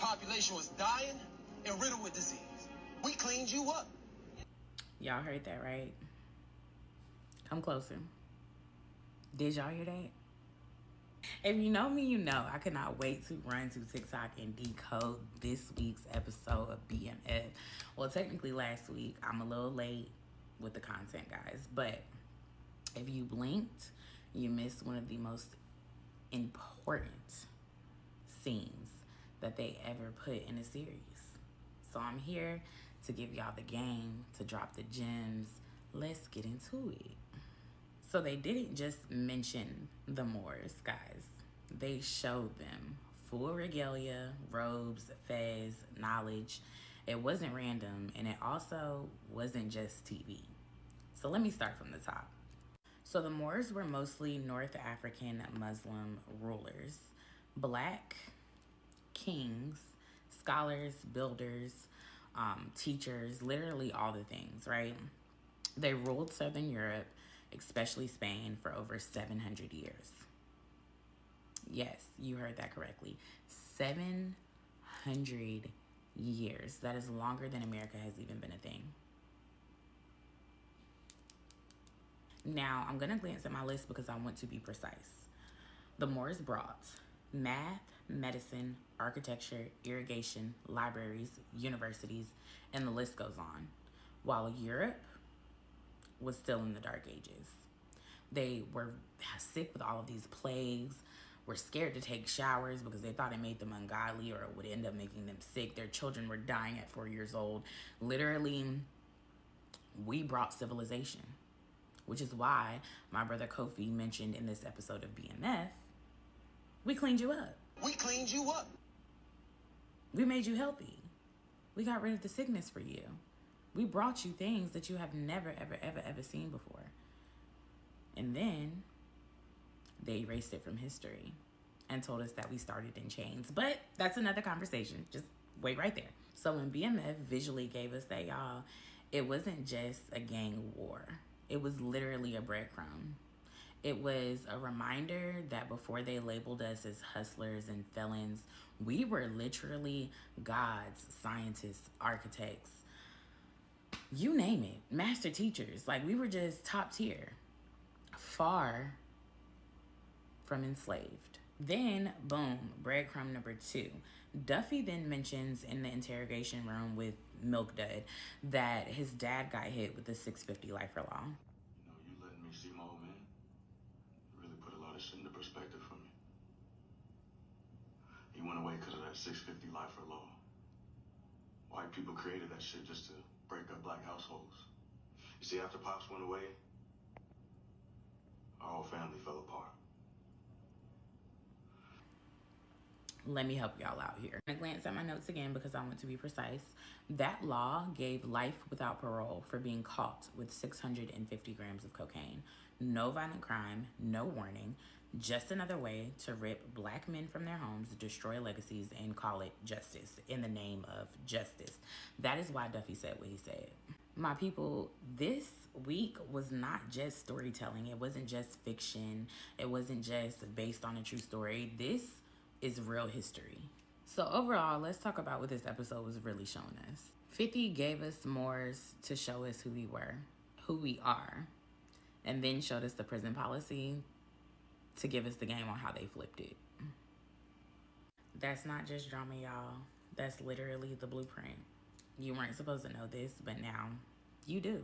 population was dying and riddled with disease. We cleaned you up. Y'all heard that, right? Come closer. Did y'all hear that? If you know me, you know I cannot wait to run to TikTok and decode this week's episode of BMF. Well, technically last week. I'm a little late with the content, guys. But if you blinked, you missed one of the most important scenes that they ever put in a series. So I'm here to give y'all the game, to drop the gems. Let's get into it. So they didn't just mention the Moors, guys. They showed them full regalia, robes, fez, knowledge. It wasn't random, and it also wasn't just TV. So let me start from the top. So the Moors were mostly North African Muslim rulers, Black kings, scholars, builders, teachers, literally all the things, right? They ruled Southern Europe, especially Spain, for over 700 years. Yes, you heard that correctly. 700 years. That is longer than America has even been a thing. Now, I'm going to glance at my list because I want to be precise. The Moors brought math, medicine, architecture, irrigation, libraries, universities, and the list goes on. While Europe was still in the Dark Ages. They were sick with all of these plagues, were scared to take showers because they thought it made them ungodly or it would end up making them sick. Their children were dying at 4 years old. Literally, we brought civilization, which is why my brother Kofi mentioned in this episode of BMF, we cleaned you up. We cleaned you up. We made you healthy. We got rid of the sickness for you. We brought you things that you have never, ever, ever, ever seen before. And then they erased it from history and told us that we started in chains. But that's another conversation. Just wait right there. So when BMF visually gave us that, y'all, it wasn't just a gang war. It was literally a breadcrumb. It was a reminder that before they labeled us as hustlers and felons, we were literally gods, scientists, architects, you name it, master teachers. Like, we were just top tier, far from enslaved. Then, boom, breadcrumb number 2. Duffy then mentions in the interrogation room with Milk Dud that his dad got hit with the 650 lifer law. You know, you letting me see my old man really put a lot of shit into perspective for me. He went away because of that 650 lifer law. White people created that shit just to break up black households. You see, after Pops went away, our whole family fell apart. Let me help y'all out here. I glance at my notes again because I want to be precise. That law gave life without parole for being caught with 650 grams of cocaine. No violent crime, no warning, just another way to rip black men from their homes, destroy legacies, and call it justice in the name of justice. That is why Duffy said what he said. My people, this week was not just storytelling. It wasn't just fiction. It wasn't just based on a true story. This is real history. So overall, let's talk about what this episode was really showing us. 50 gave us Moors to show us who we were, who we are, and then showed us the prison policy to give us the game on how they flipped it. That's not just drama, y'all. That's literally the blueprint. You weren't supposed to know this, but now you do.